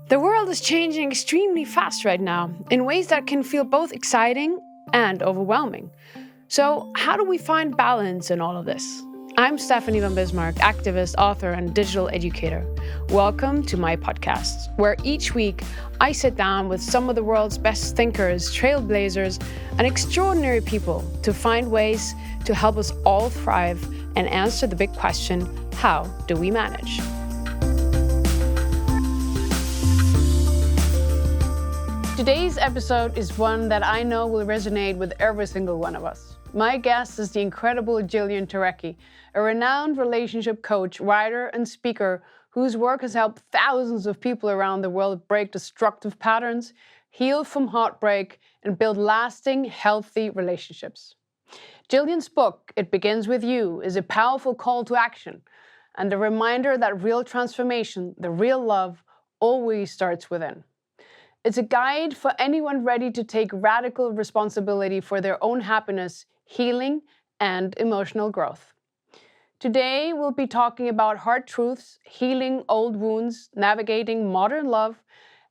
The world is changing extremely fast right now, in ways that can feel both exciting and overwhelming. So, how do we find balance in all of this? I'm Stephanie von Bismarck, activist, author, and digital educator. Welcome to my podcast, where each week I sit down with some of the world's best thinkers, trailblazers, and extraordinary people to find ways to help us all thrive and answer the big question, how do we manage? Today's episode is one that I know will resonate with every single one of us. My guest is the incredible Jillian Turecki, a renowned relationship coach, writer, and speaker whose work has helped thousands of people around the world break destructive patterns, heal from heartbreak, and build lasting, healthy relationships. Jillian's book, It Begins With You, is a powerful call to action and a reminder that real transformation, the real love, always starts within. It's a guide for anyone ready to take radical responsibility for their own happiness, healing, and emotional growth. Today, we'll be talking about hard truths, healing old wounds, navigating modern love,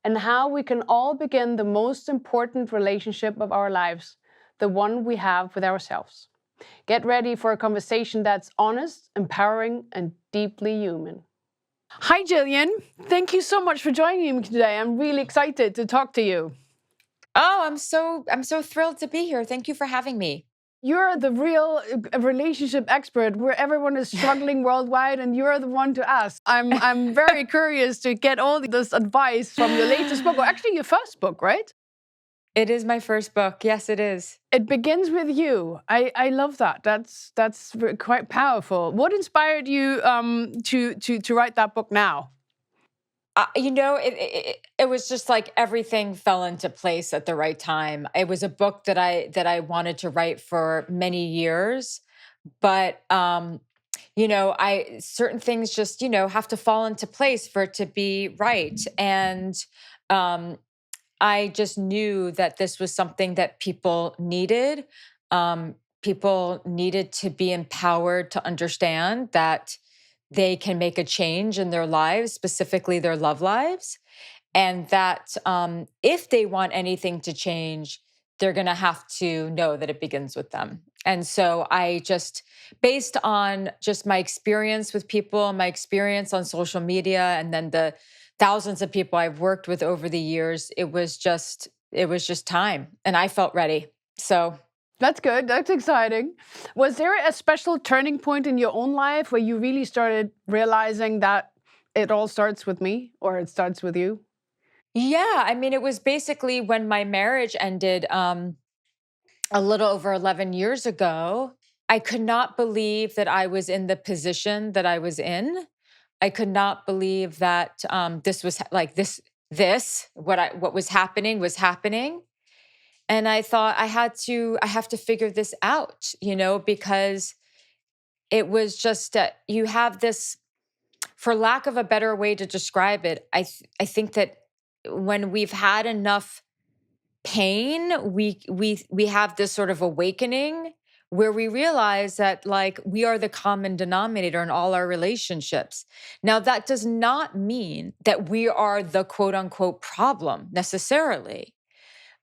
and how we can all begin the most important relationship of our lives, the one we have with ourselves. Get ready for a conversation that's honest, empowering, and deeply human. Hi, Jillian. Thank you so much for joining me today. I'm really excited to talk to you. Oh, I'm so thrilled to be here. Thank you for having me. You're the real relationship expert where everyone is struggling worldwide and you're the one to ask. I'm very curious to get all this advice from your latest book, or actually your first book, right? It is my first book. Yes, it is. It Begins With You. I love that. That's quite powerful. What inspired you to write that book now? It was just like everything fell into place at the right time. It was a book that I wanted to write for many years, but I certain things just have to fall into place for it to be right, and I just knew that this was something that people needed. People needed to be empowered to understand that they can make a change in their lives, specifically their love lives. And that if they want anything to change, they're going to have to know that it begins with them. And so I just, based on just my experience with people, my experience on social media, and then the thousands of people I've worked with over the years, it was just time, and I felt ready. So that's good. That's exciting. Was there a special turning point in your own life where you really started realizing that it all starts with me, or it starts with you? yeah, I mean, it was basically when my marriage ended a little over 11 years ago. I could not believe that I was in the position that I was in. I could not believe that this was like this what was happening was happening. And I thought I have to figure this out, because it was just you have this, for lack of a better way to describe it, I think that when we've had enough pain, we have this sort of awakening where we realize that, like, we are the common denominator in all our relationships. Now, that does not mean that we are the quote unquote problem necessarily,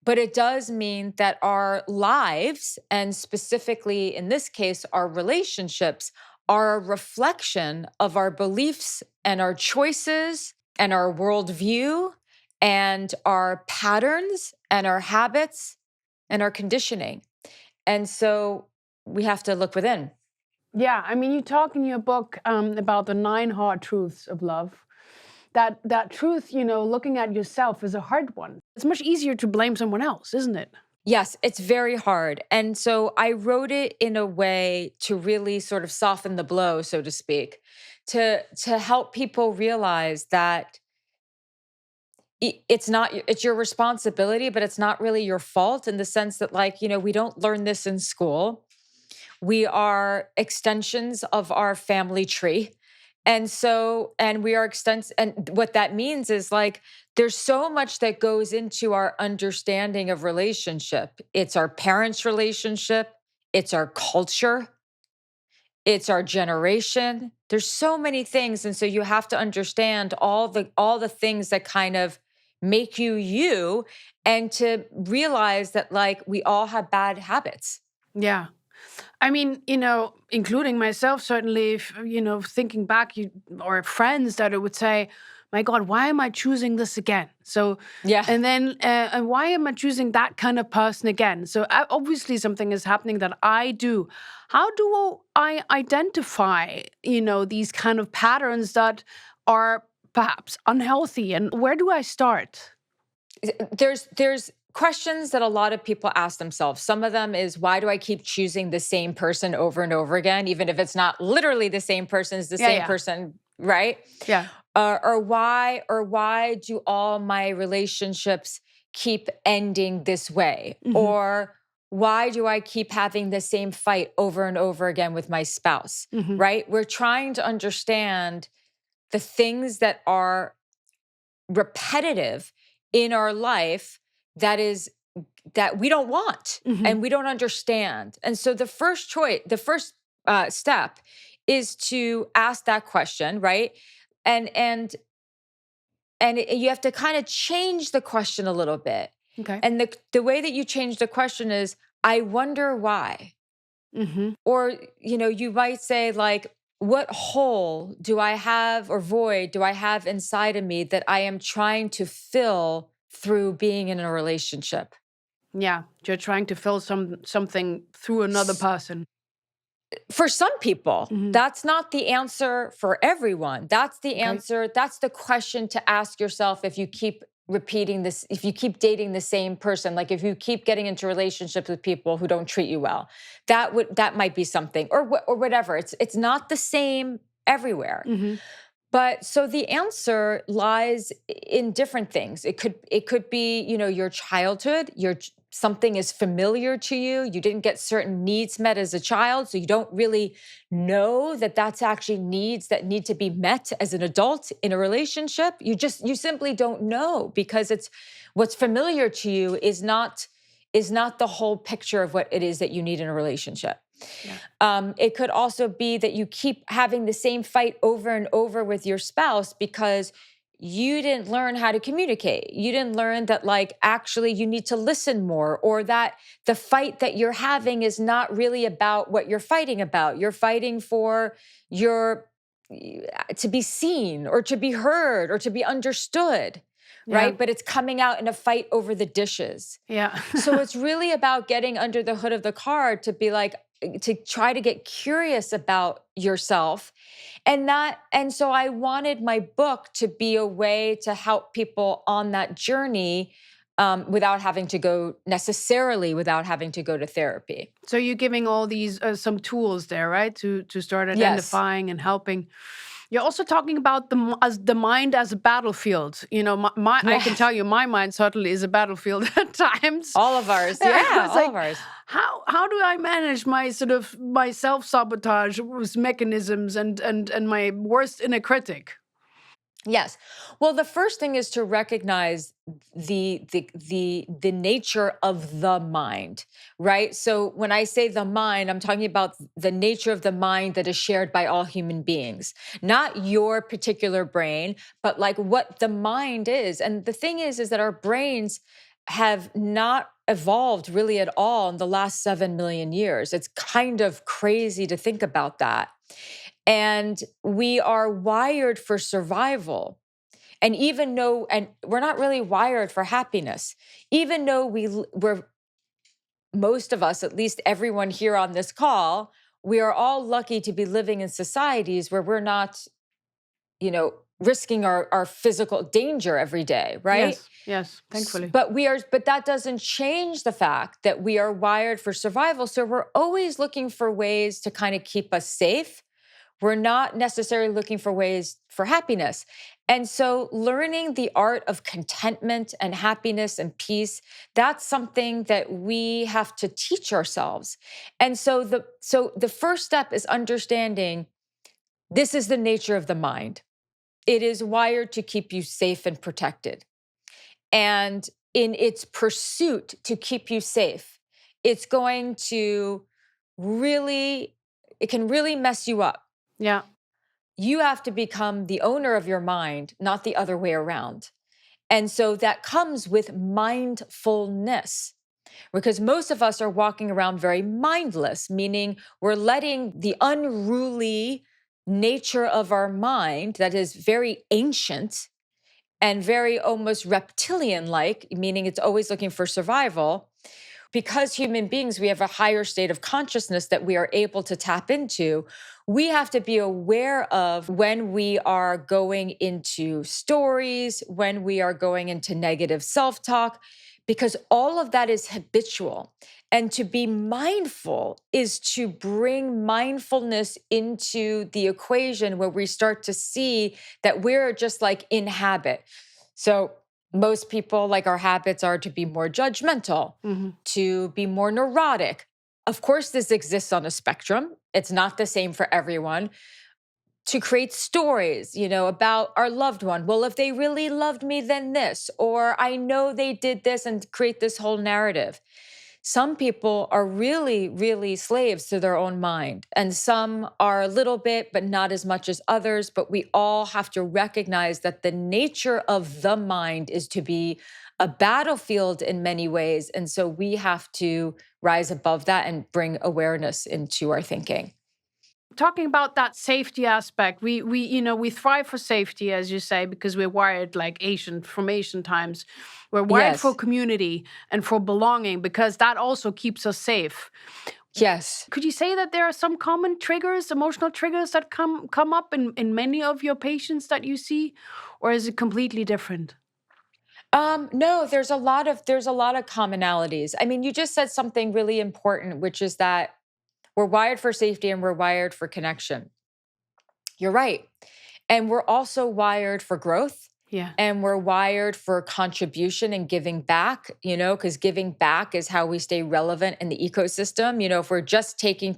but it does mean that our lives, and specifically in this case, our relationships, are a reflection of our beliefs and our choices and our worldview and our patterns and our habits and our conditioning. And so we have to look within. Yeah, I mean, you talk in your book about the 9 hard truths of love. That truth, looking at yourself is a hard one. It's much easier to blame someone else, isn't it? Yes, it's very hard. And so I wrote it in a way to really sort of soften the blow, so to speak, to help people realize that it's your responsibility, but it's not really your fault, in the sense that, like, we don't learn this in school. We are extensions of our family tree. And we are and what that means is, like, there's so much that goes into our understanding of relationship. It's our parents' relationship, it's our culture, it's our generation. There's so many things. And so you have to understand all the things that kind of make you you, and to realize that like we all have bad habits. Yeah. I mean, including myself, certainly, if, thinking back, or friends that it would say, my God, why am I choosing this again? So, Yeah. and then, and why am I choosing that kind of person again? So, obviously, something is happening that I do. How do I identify, these kind of patterns that are perhaps unhealthy? And where do I start? There's questions that a lot of people ask themselves. Some of them is, why do I keep choosing the same person over and over again, even if it's not literally the same person, it's the Yeah, same yeah. person, right? Yeah. Or why do all my relationships keep ending this way? Hmm. Or why do I keep having the same fight over and over again with my spouse? Hmm. Right? We're trying to understand the things that are repetitive in our life that we don't want Hmm. and we don't understand. And so the first step is to ask that question, right? And you have to kind of change the question a little bit. Okay. And the way that you change the question is, I wonder why. Hmm. Or, you might say, like, what hole do I have or void do I have inside of me that I am trying to fill through being in a relationship? Yeah, you're trying to fill something through another S- person. For some people, Hmm. that's not the answer for everyone. That's the Okay. answer. That's the question to ask yourself if you keep repeating this, if you keep dating the same person, like if you keep getting into relationships with people who don't treat you well, that might be something, or whatever. It's not the same everywhere. Hmm. But so the answer lies in different things. It could be, your childhood, something is familiar to you. You didn't get certain needs met as a child, so you don't really know that that's actually needs that need to be met as an adult in a relationship. You simply don't know, because it's what's familiar to you is not the whole picture of what it is that you need in a relationship. Yeah. It could also be that you keep having the same fight over and over with your spouse because you didn't learn how to communicate. You didn't learn that, like, actually you need to listen more, or that the fight that you're having is not really about what you're fighting about. You're fighting for your to be seen or to be heard or to be understood, Yeah. right? But it's coming out in a fight over the dishes. Yeah. So it's really about getting under the hood of the car to be like, to try to get curious about yourself. And so I wanted my book to be a way to help people on that journey, without having to go to therapy. So you're giving all these some tools there, right? To start Yes. identifying and helping. You're also talking about as the mind as a battlefield. I can Yes. tell you, my mind certainly is a battlefield at times. All of ours. I Yeah, was all like, of ours. how do I manage my self sabotage mechanisms and my worst inner critic? Yes. Well, the first thing is to recognize the nature of the mind, right? So when I say the mind, I'm talking about the nature of the mind that is shared by all human beings, not your particular brain, but like what the mind is. And the thing is that our brains have not evolved really at all in the last 7 million years. It's kind of crazy to think about that. And we are wired for survival. And we're not really wired for happiness, even though we're, most of us, at least everyone here on this call, we are all lucky to be living in societies where we're not, risking our physical danger every day, right? Yes, yes, thankfully. But that doesn't change the fact that we are wired for survival. So we're always looking for ways to kind of keep us safe. We're not necessarily looking for ways for happiness. And so learning the art of contentment and happiness and peace, that's something that we have to teach ourselves. And so the first step is understanding this is the nature of the mind. It is wired to keep you safe and protected. And in its pursuit to keep you safe, it's going to really, it can really mess you up. Yeah. you have to become the owner of your mind, not the other way around. And so that comes with mindfulness, because most of us are walking around very mindless, meaning we're letting the unruly nature of our mind that is very ancient and very almost reptilian like, meaning it's always looking for survival. Because human beings, we have a higher state of consciousness that we are able to tap into. We have to be aware of when we are going into stories, when we are going into negative self talk, because all of that is habitual. And to be mindful is to bring mindfulness into the equation where we start to see that we're just like in habit. So, most people, like, our habits are to be more judgmental, to be more neurotic. Of course, this exists on a spectrum. It's not the same for everyone. To create stories, about our loved one. Well, if they really loved me, then this, or I know they did this, and create this whole narrative. Some people are really, really slaves to their own mind, and some are a little bit, but not as much as others. But we all have to recognize that the nature of the mind is to be a battlefield in many ways. And so we have to rise above that and bring awareness into our thinking. Talking about that safety aspect, we thrive for safety, as you say, because we're wired like from ancient times. We're wired for Yes. community and for belonging, because that also keeps us safe. Yes. Could you say that there are some common triggers, emotional triggers that come up in many of your patients that you see, or is it completely different? No, there's a lot of commonalities. I mean, you just said something really important, which is that we're wired for safety and we're wired for connection. You're right. And we're also wired for growth. Yeah. And we're wired for contribution and giving back, because giving back is how we stay relevant in the ecosystem. If we're just taking,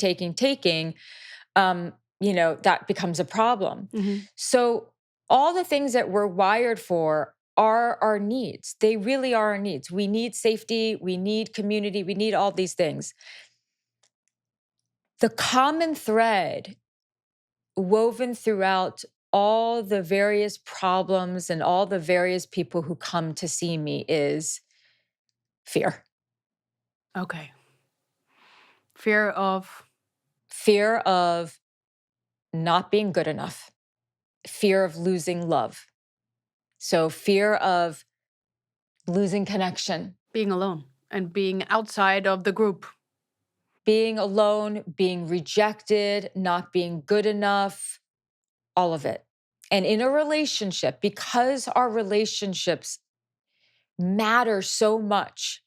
that becomes a problem. So all the things that we're wired for are our needs. They really are our needs. We need safety, we need community, we need all these things. The common thread woven throughout all the various problems and all the various people who come to see me is fear. Okay. Fear of? Fear of not being good enough. Fear of losing love. So fear of losing connection. Being alone and being outside of the group. Being alone, being rejected, not being good enough, all of it. And in a relationship, because our relationships matter so much,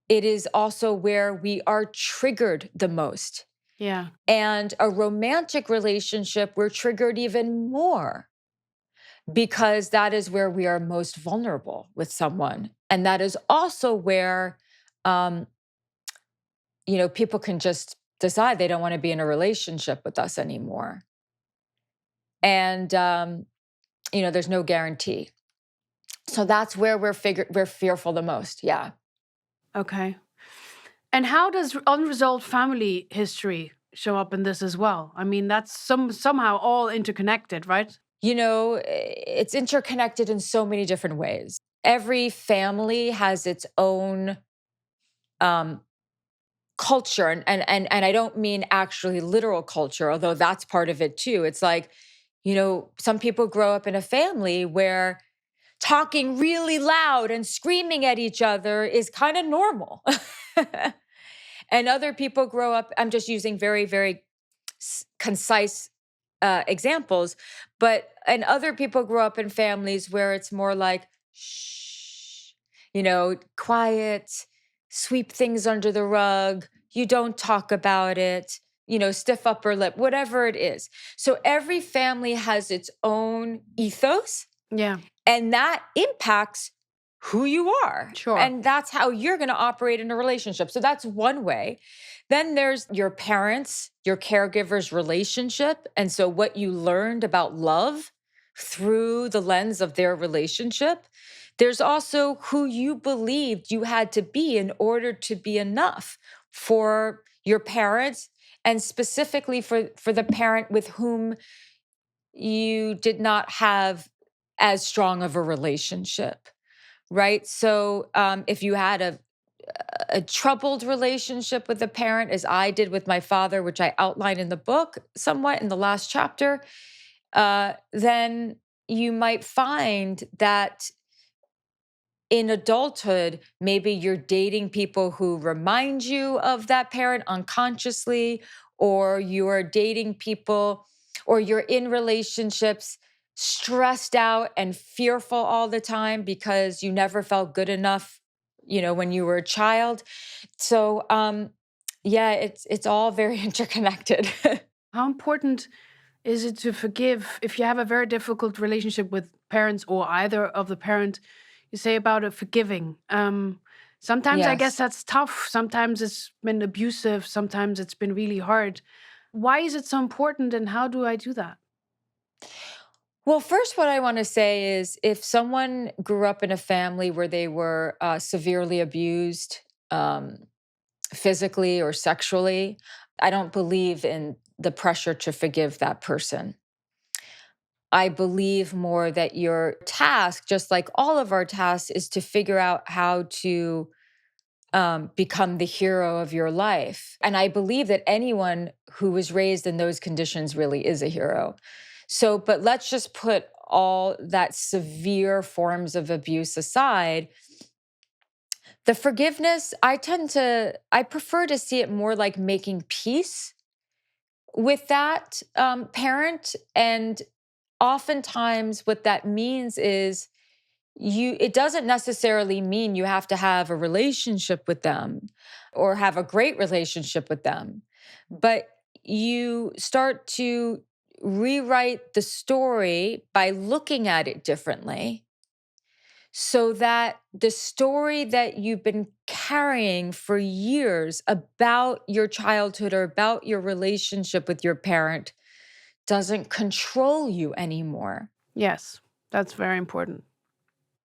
it is also where we are triggered the most. Yeah. And a romantic relationship, we're triggered even more, because that is where we are most vulnerable with someone. And that is also where, people can just decide they don't want to be in a relationship with us anymore. And, there's no guarantee. So that's where we're fearful the most. Yeah. Okay. And how does unresolved family history show up in this as well? I mean, that's somehow all interconnected, right? It's interconnected in so many different ways. Every family has its own culture. And I don't mean actually literal culture, although that's part of it too. It's like, some people grow up in a family where talking really loud and screaming at each other is kind of normal. And other people grow up, I'm just using very, very concise examples, and other people grow up in families where it's more like, shh, quiet, sweep things under the rug, you don't talk about it, stiff upper lip, whatever it is. So every family has its own ethos. Yeah. And that impacts who you are. Sure. And that's how you're going to operate in a relationship. So that's one way. Then there's your parents, your caregivers' relationship. And so what you learned about love through the lens of their relationship. There's also who you believed you had to be in order to be enough for your parents and specifically for the parent with whom you did not have as strong of a relationship, right? So if you had a troubled relationship with a parent, as I did with my father, which I outlined in the book somewhat in the last chapter, then you might find that in adulthood, maybe you're dating people who remind you of that parent unconsciously, or you're dating people, or you're in relationships stressed out and fearful all the time because you never felt good enough, when you were a child. So, yeah, it's all very interconnected. How important is it to forgive if you have a very difficult relationship with parents or either of the parent? You say about it forgiving. Sometimes I guess Yes. that's tough. Sometimes it's been abusive. Sometimes it's been really hard. Why is it so important, and how do I do that? Well, first, what I want to say is if someone grew up in a family where they were severely abused, um, physically or sexually, I don't believe in the pressure to forgive that person. I believe more that your task, just like all of our tasks, is to figure out how to become the hero of your life. And I believe that anyone who was raised in those conditions really is a hero. So, but let's just put all that severe forms of abuse aside. The forgiveness, I prefer to see it more like making peace with that parent. And oftentimes, what that means is it doesn't necessarily mean you have to have a relationship with them or have a great relationship with them, but you start to rewrite the story by looking at it differently so that the story that you've been carrying for years about your childhood or about your relationship with your parent doesn't control you anymore. Yes, that's very important.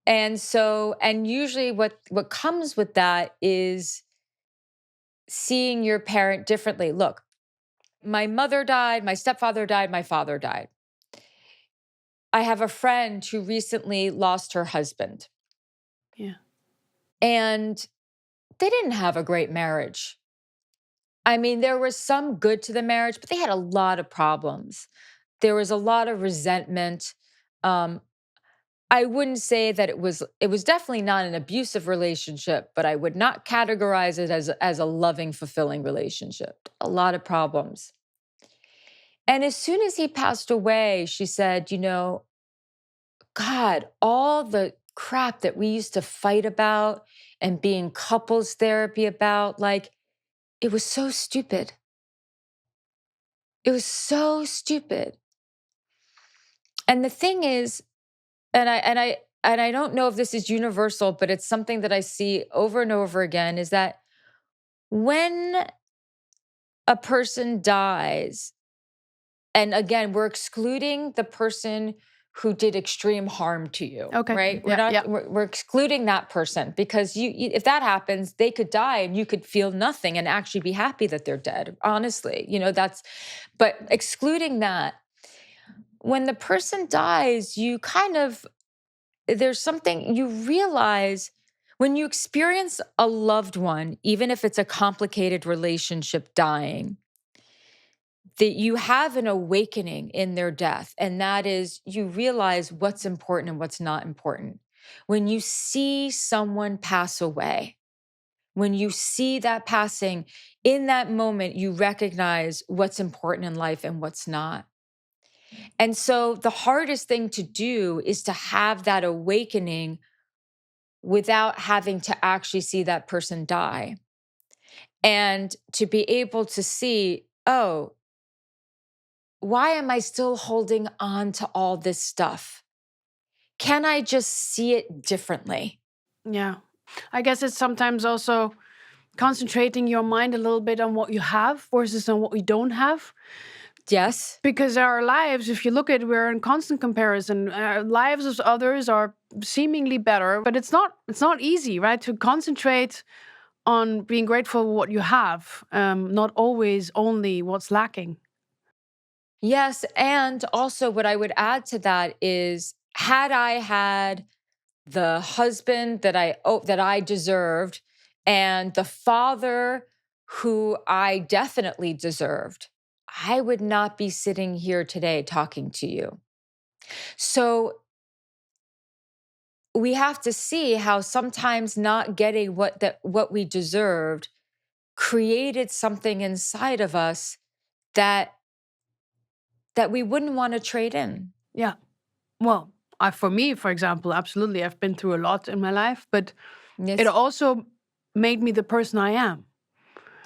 And usually what comes with that is seeing your parent differently. Look, my mother died, my stepfather died, my father died. I have a friend who recently lost her husband, Yeah. and they didn't have a great marriage. I mean, there was some good to the marriage, but they had a lot of problems. There was a lot of resentment. Um, I wouldn't say that it was definitely not an abusive relationship, but I would not categorize it as a loving, fulfilling relationship. A lot of problems. And as soon as he passed away, she said, God, all the crap that we used to fight about and be in couples therapy about, like, it was so stupid. It was so stupid. And the thing is, and I don't know if this is universal, but it's something that I see over and over again, is that when a person dies, and again, we're excluding the person who did extreme harm to you, Okay. right? We're Yeah. Yeah. not we're excluding that person because if that happens, they could die and you could feel nothing and actually be happy that they're dead. Honestly, but excluding that, when the person dies, there's something you realize when you experience a loved one, even if it's a complicated relationship dying, that you have an awakening in their death. And that is, you realize what's important and what's not important. When you see someone pass away, when you see that passing, in that moment, you recognize what's important in life and what's not. And so the hardest thing to do is to have that awakening without having to actually see that person die. And to be able to see, oh, why am I still holding on to all this stuff? Can I just see it differently? Yeah. I guess it's sometimes also concentrating your mind a little bit on what you have versus on what you don't have. Yes. Because our lives, if you look at, we're in constant comparison. Lives of others are seemingly better, but it's not easy, right? To concentrate on being grateful for what you have, not always only what's lacking. Yes. And also, what I would add to that is, had I had the husband that I deserved and the father who I definitely deserved, I would not be sitting here today talking to you. So we have to see how sometimes not getting what we deserved created something inside of us that we wouldn't want to trade in. Yeah. Well, for me, for example, absolutely, I've been through a lot in my life, but it Yes. also made me the person I am.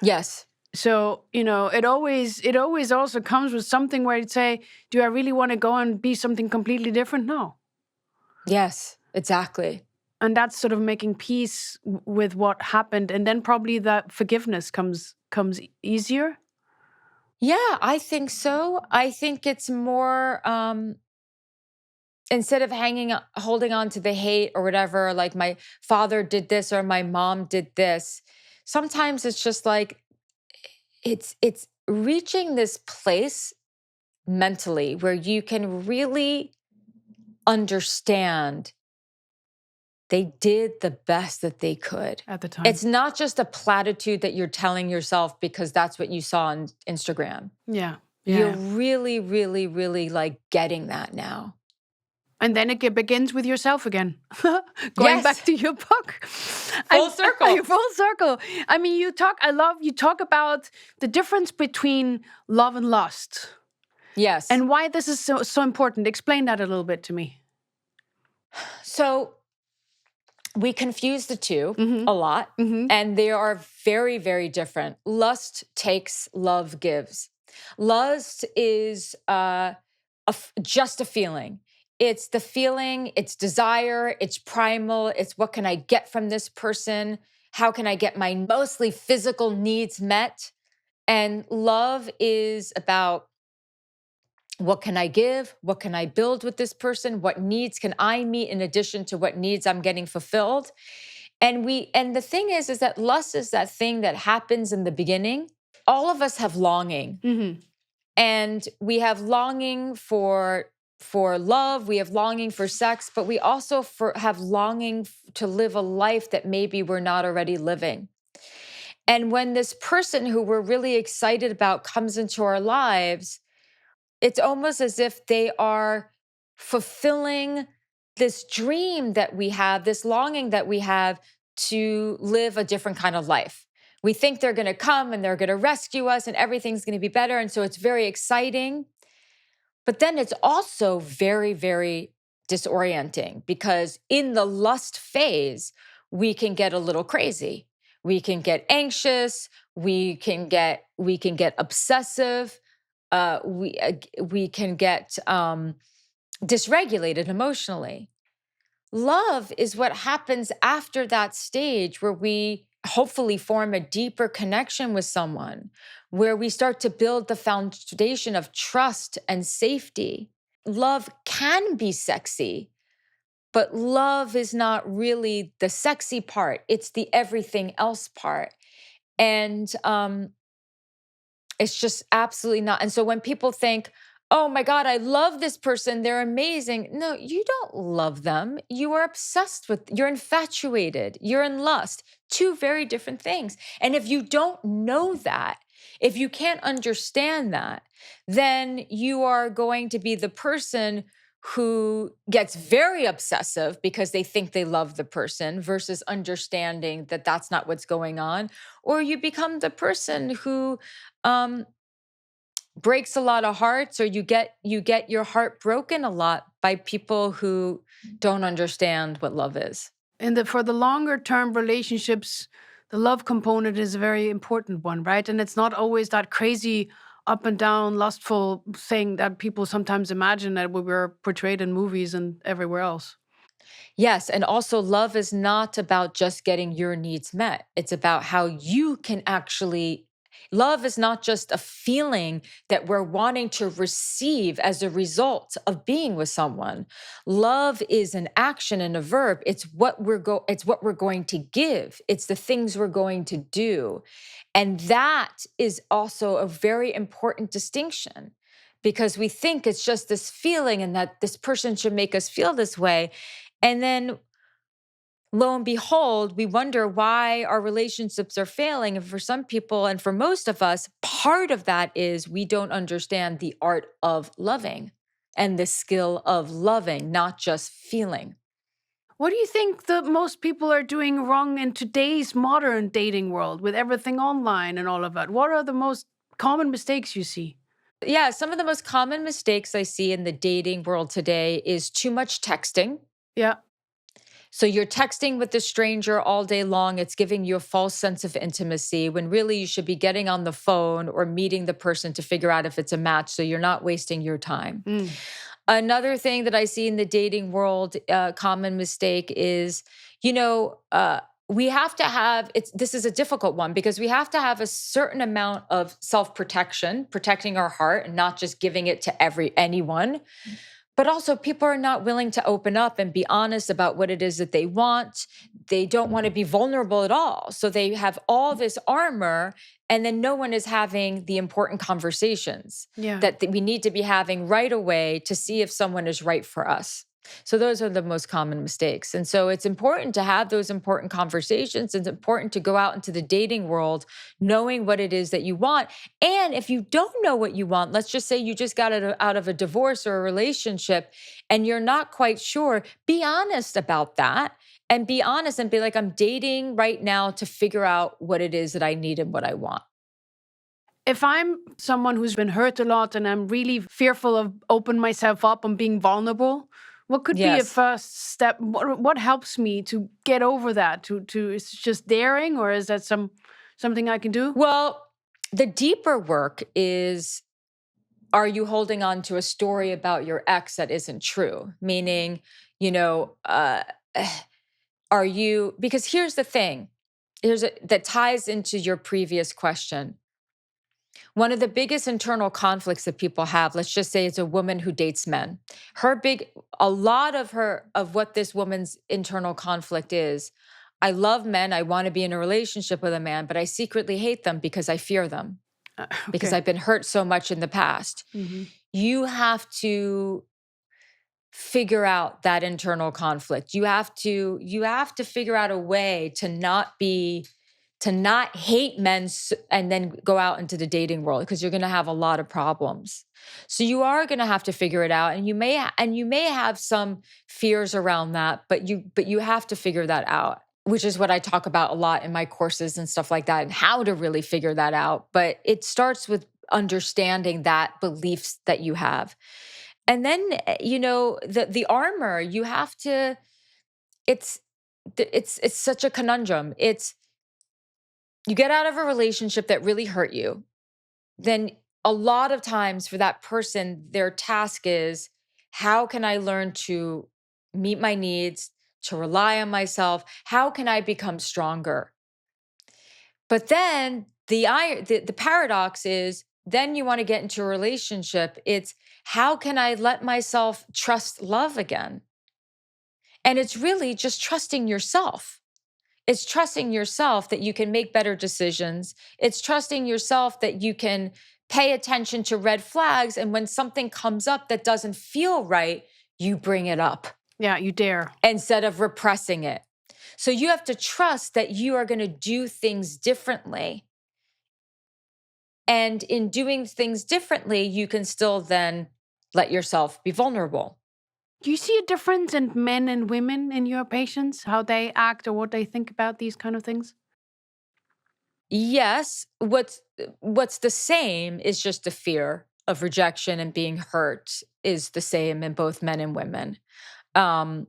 Yes. So, it always also comes with something where you'd say, do I really want to go and be something completely different? No. Yes, exactly. And that's sort of making peace with what happened. And then probably that forgiveness comes easier. Yeah, I think so. I think it's more instead of holding on to the hate or whatever, like my father did this or my mom did this. Sometimes it's just like it's reaching this place mentally where you can really understand they did the best that they could At the time. It's not just a platitude that you're telling yourself because that's what you saw on Instagram. Yeah. You're really, really, really like getting that now. And then it begins with yourself again. Going Yes. back to your book. Full circle. Full circle. I mean, you talk about the difference between love and lust. Yes. And why this is so important. Explain that a little bit to me. So we confuse the two a lot, and they are very, very different. Lust takes, love gives. Lust is just a feeling. It's the feeling, it's desire, it's primal, it's what can I get from this person? How can I get my mostly physical needs met? And love is about what can I give? What can I build with this person? What needs can I meet in addition to what needs I'm getting fulfilled? And the thing is that lust is that thing that happens in the beginning. All of us have longing. And we have longing for love, we have longing for sex, but we also have longing to live a life that maybe we're not already living. And when this person who we're really excited about comes into our lives, it's almost as if they are fulfilling this dream that we have, this longing that we have to live a different kind of life. We think they're going to come and they're going to rescue us and everything's going to be better. And so it's very exciting. But then it's also very, very disorienting because in the lust phase, we can get a little crazy. We can get anxious. We can get obsessive. We can get dysregulated emotionally. Love is what happens after that stage where we hopefully form a deeper connection with someone, where we start to build the foundation of trust and safety. Love can be sexy, but love is not really the sexy part. It's the everything else part. And it's just absolutely not. And so when people think, oh my God, I love this person, they're amazing. No, you don't love them. You are obsessed with, you're infatuated, you're in lust. Two very different things. And if you don't know that, if you can't understand that, then you are going to be the person who gets very obsessive because they think they love the person versus understanding that that's not what's going on. Or you become the person who breaks a lot of hearts, or you get your heart broken a lot by people who don't understand what love is. And for the longer term relationships, the love component is a very important one, right? And it's not always that crazy up and down lustful thing that people sometimes imagine that we were portrayed in movies and everywhere else. Yes, and also love is not about just getting your needs met. It's about how you can actually, Love is not just a feeling that we're wanting to receive as a result of being with someone. Love is an action and a verb. It's what we're going to give. It's the things we're going to do. And that is also a very important distinction, because we think it's just this feeling and that this person should make us feel this way. And then lo and behold, we wonder why our relationships are failing. And for some people, and for most of us, part of that is we don't understand the art of loving and the skill of loving, not just feeling. What do you think that most people are doing wrong in today's modern dating world with everything online and all of that? What are the most common mistakes you see? Yeah, some of the most common mistakes I see in the dating world today is too much texting. Yeah. So you're texting with a stranger all day long. It's giving you a false sense of intimacy when really you should be getting on the phone or meeting the person to figure out if it's a match, so you're not wasting your time. Mm. Another thing that I see in the dating world, common mistake is, we have to have this is a difficult one because we have to have a certain amount of self-protection, protecting our heart and not just giving it to anyone. But also, people are not willing to open up and be honest about what it is that they want. They don't want to be vulnerable at all. So they have all this armor, and then no one is having the important conversations Yeah. that we need to be having right away to see if someone is right for us. So those are the most common mistakes. And so it's important to have those important conversations. It's important to go out into the dating world knowing what it is that you want. And if you don't know what you want, let's just say you just got out of a divorce or a relationship and you're not quite sure, be honest about that and be honest and be like, I'm dating right now to figure out what it is that I need and what I want. If I'm someone who's been hurt a lot and I'm really fearful of opening myself up and being vulnerable, what could be a Yes. first step? What helps me to get over that? Is it just daring, or is that something I can do? Well, the deeper work is, are you holding on to a story about your ex that isn't true? Meaning, are you, because here's the thing, that ties into your previous question. One of the biggest internal conflicts that people have, let's just say it's a woman who dates men. A lot of what this woman's internal conflict is, I love men, I want to be in a relationship with a man, but I secretly hate them because I fear them, because Okay. I've been hurt so much in the past. Mhm. You have to figure out that internal conflict. You have to figure out a way to not hate men and then go out into the dating world, because you're going to have a lot of problems. So you are going to have to figure it out, and you may have some fears around that, but you have to figure that out, which is what I talk about a lot in my courses and stuff like that, and how to really figure that out. But it starts with understanding that beliefs that you have. And then, the armor, you have to, it's such a conundrum. You get out of a relationship that really hurt you, then a lot of times for that person, their task is, how can I learn to meet my needs, to rely on myself? How can I become stronger? But then the paradox is, then you want to get into a relationship. It's, how can I let myself trust love again? And it's really just trusting yourself. It's trusting yourself that you can make better decisions. It's trusting yourself that you can pay attention to red flags. And when something comes up that doesn't feel right, you bring it up Yeah, you dare. instead of repressing it. So you have to trust that you are going to do things differently. And in doing things differently, you can still then let yourself be vulnerable. Do you see a difference in men and women in your patients, how they act or what they think about these kind of things? Yes, what's the same is just the fear of rejection and being hurt is the same in both men and women. Um,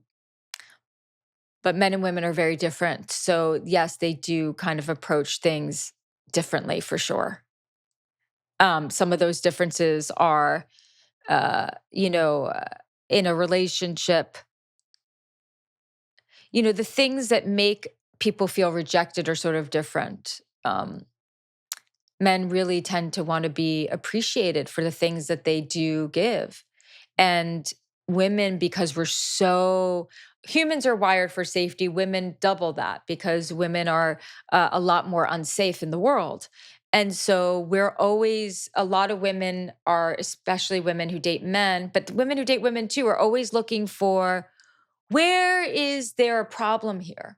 but men and women are very different. So yes, they do kind of approach things differently for sure. Some of those differences are, in a relationship, the things that make people feel rejected are sort of different. men really tend to want to be appreciated for the things that they do give. And women, because humans are wired for safety, women double that because women are a lot more unsafe in the world. And so a lot of women are, especially women who date men, but women who date women too, are always looking for, where is there a problem here?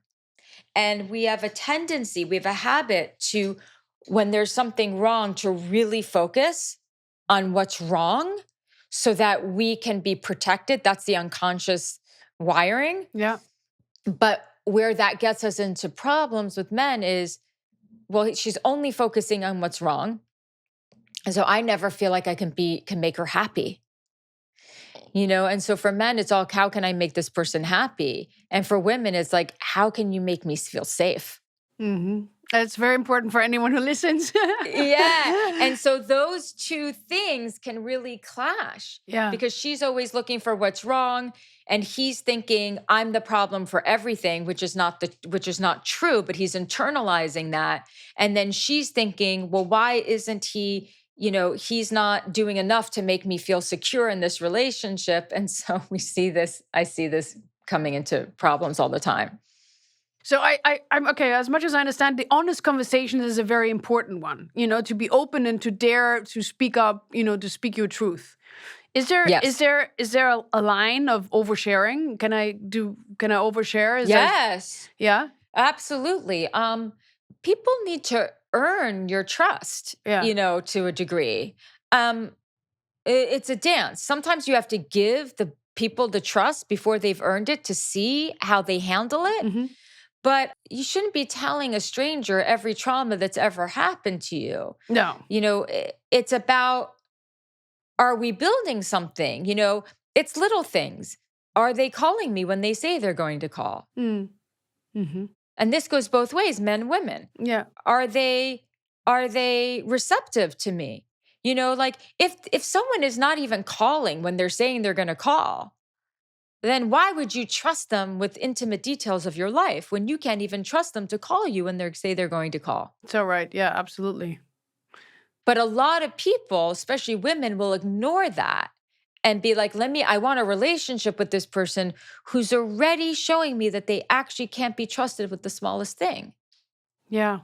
And we have a habit to, when there's something wrong, to really focus on what's wrong so that we can be protected. That's the unconscious wiring. Yeah. But where that gets us into problems with men is, well, she's only focusing on what's wrong. And so I never feel like I can make her happy. And so for men, it's all, how can I make this person happy? And for women, it's like, how can you make me feel safe? Mm-hmm. That's very important for anyone who listens. Yeah. And so those two things can really clash. Yeah. Because she's always looking for what's wrong. And he's thinking, I'm the problem for everything, which is not true, but he's internalizing that. And then she's thinking, well, why isn't he, he's not doing enough to make me feel secure in this relationship. And so I see this coming into problems all the time. So I'm okay. As much as I understand, the honest conversation is a very important one. To be open and to dare to speak up. To speak your truth. Is there a line of oversharing? Can I overshare? Yes. Yeah. Absolutely. People need to earn your trust. Yeah. To a degree. It's a dance. Sometimes you have to give the people the trust before they've earned it to see how they handle it. Mm-hmm. But you shouldn't be telling a stranger every trauma that's ever happened to you. No. It's about, are we building something? It's little things. Are they calling me when they say they're going to call? Mm-hmm. And this goes both ways, men, women. Yeah. Are they receptive to me? Like if someone is not even calling when they're saying they're going to call, then why would you trust them with intimate details of your life when you can't even trust them to call you when they say they're going to call? So right. Yeah, absolutely. But a lot of people, especially women, will ignore that and be like, I want a relationship with this person who's already showing me that they actually can't be trusted with the smallest thing. Yeah.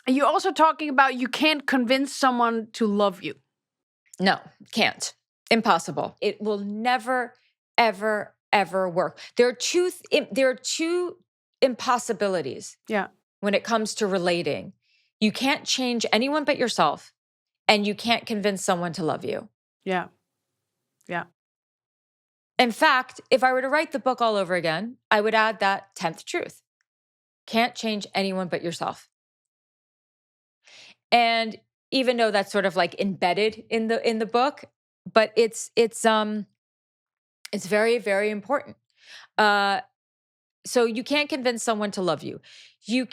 And you're also talking about you can't convince someone to love you. No, can't. Impossible. It will never, ever, ever work. There are two impossibilities. Yeah. When it comes to relating. You can't change anyone but yourself, and you can't convince someone to love you. Yeah. Yeah. In fact, if I were to write the book all over again, I would add that 10th truth. Can't change anyone but yourself. And even though that's sort of like embedded in the book, but it's very, very important. So you can't convince someone to love you. You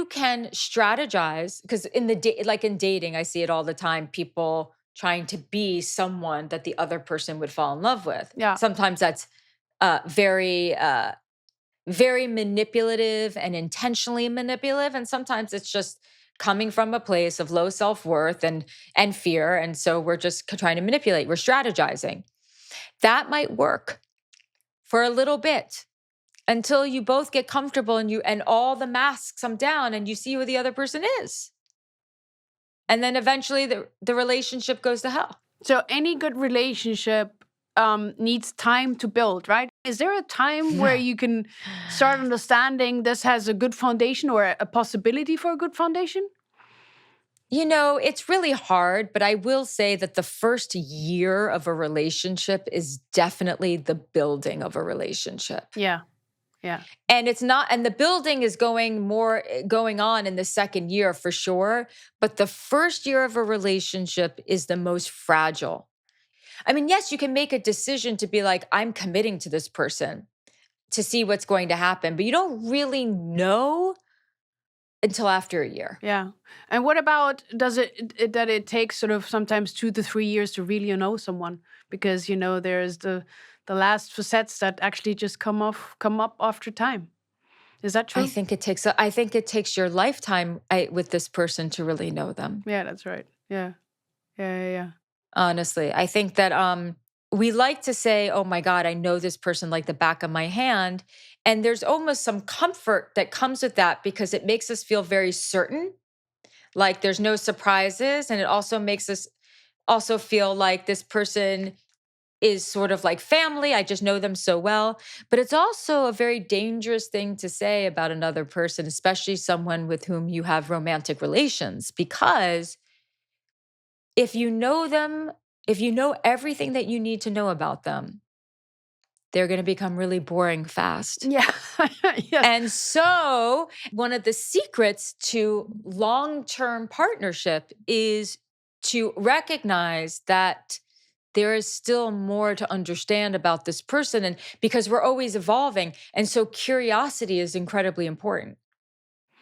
can strategize, because like in dating, I see it all the time. People trying to be someone that the other person would fall in love with. Yeah. Sometimes that's very, very manipulative and intentionally manipulative, and sometimes it's just coming from a place of low self-worth and fear, and so we're just trying to manipulate. We're strategizing. That might work for a little bit, until you both get comfortable and all the masks come down and you see who the other person is. And then eventually the relationship goes to hell. So any good relationship needs time to build, right? Is there a time where you can start understanding this has a good foundation or a possibility for a good foundation? It's really hard, but I will say that the first year of a relationship is definitely the building of a relationship. Yeah. Yeah. And the building is going on in the second year for sure. But the first year of a relationship is the most fragile. I mean, yes, you can make a decision to be like, I'm committing to this person to see what's going to happen, but you don't really know until after a year. Yeah. And what about, that it takes sort of sometimes 2 to 3 years to really know someone? Because, there's the last facets that actually just come up after time. Is that true? I think it takes your lifetime with this person to really know them. Yeah, that's right. Yeah. Yeah. Honestly, I think that we like to say, "Oh my God, I know this person like the back of my hand," and there's almost some comfort that comes with that because it makes us feel very certain, like there's no surprises, and it also makes us also feel like this person is sort of like family. I just know them so well. But it's also a very dangerous thing to say about another person, especially someone with whom you have romantic relations, because if you know them, if you know everything that you need to know about them, they're going to become really boring fast. Yeah. Yes. And so, one of the secrets to long term partnership is to recognize that there is still more to understand about this person. And because we're always evolving. And so, curiosity is incredibly important.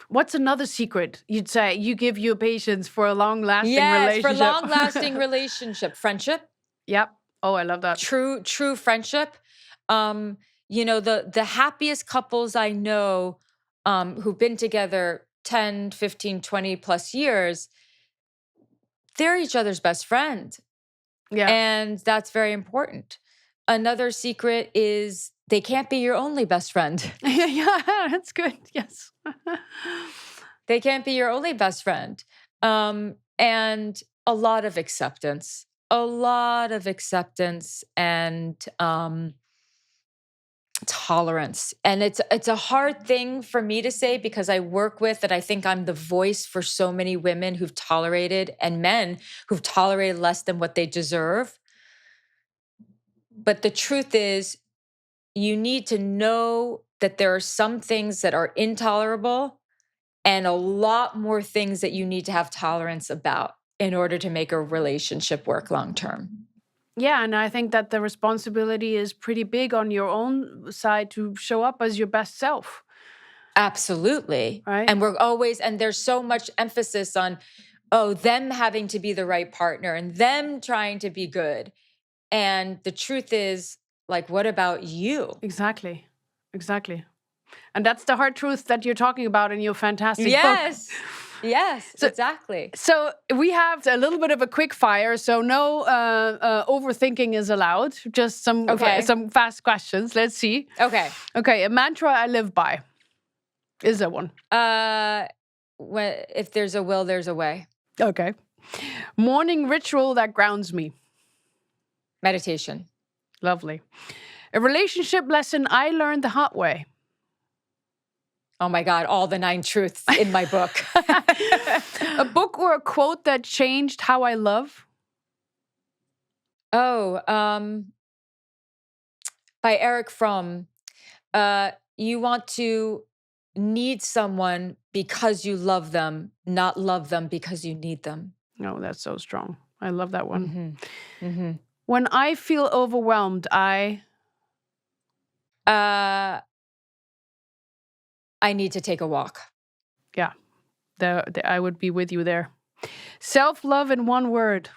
What's another secret you'd say you give your patients for a long-lasting Yes, for relationship? long-lasting relationship, friendship. Yep. Oh, I love that. True friendship. The happiest couples I know who've been together 10, 15, 20 plus years, they're each other's best friend. Yeah. And that's very important. Another secret is they can't be your only best friend. Yeah, that's good. Yes. They can't be your only best friend. And a lot of acceptance. And tolerance. And it's a hard thing for me to say because I work with that. I think I'm the voice for so many women who've tolerated and men who've tolerated less than what they deserve. But the truth is, you need to know that there are some things that are intolerable and a lot more things that you need to have tolerance about in order to make a relationship work long term. Yeah, and I think that the responsibility is pretty big on your own side to show up as your best self. Absolutely. Right. And there's so much emphasis on, them having to be the right partner and them trying to be good. And the truth is, like, what about you? Exactly. And that's the hard truth that you're talking about in your fantastic book. Yes, exactly. So we have a little bit of a quick fire. So no overthinking is allowed. Just some fast questions. Let's see. Okay. A mantra I live by. Is there one? If there's a will, there's a way. Okay. Morning ritual that grounds me. Meditation. Lovely. A relationship lesson I learned the hard way. Oh my God, all the 9 truths in my book. A book or a quote that changed how I love? By Eric Fromm. You want to need someone because you love them, not love them because you need them. Oh, that's so strong. I love that one. When I feel overwhelmed, I need to take a walk. Yeah, I would be with you there. Self-love in one word.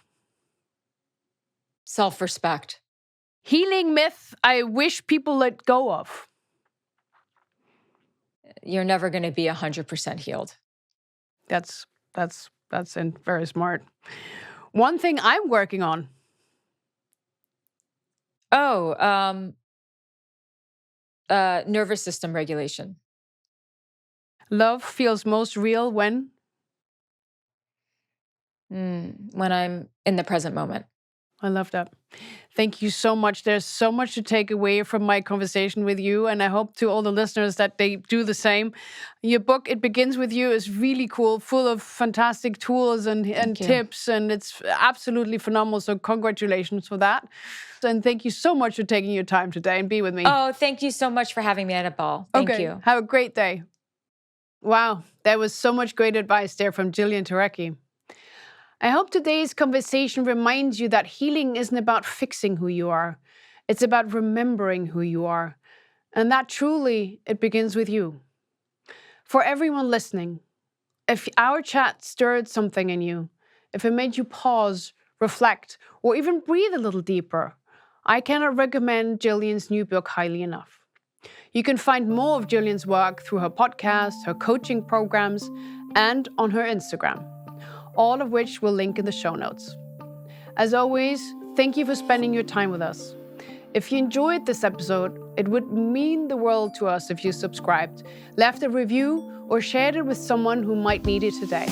Self-respect. Healing myth I wish people let go of. You're never going to be 100% healed. That's very smart. One thing I'm working on. Nervous system regulation. Love feels most real when? When I'm in the present moment. I love that. Thank you so much. There's so much to take away from my conversation with you, and I hope to all the listeners that they do the same. Your book, It Begins With You, is really cool, full of fantastic tools and tips, and it's absolutely phenomenal. So congratulations for that. And thank you so much for taking your time today and be with me. Oh, thank you so much for having me, Annabelle. Thank you. Have a great day. Wow, there was so much great advice there from Jillian Turecki. I hope today's conversation reminds you that healing isn't about fixing who you are. It's about remembering who you are. And that truly, it begins with you. For everyone listening, if our chat stirred something in you, if it made you pause, reflect, or even breathe a little deeper, I cannot recommend Jillian's new book highly enough. You can find more of Jillian's work through her podcast, her coaching programs, and on her Instagram, all of which we'll link in the show notes. As always, thank you for spending your time with us. If you enjoyed this episode, it would mean the world to us if you subscribed, left a review, or shared it with someone who might need it today.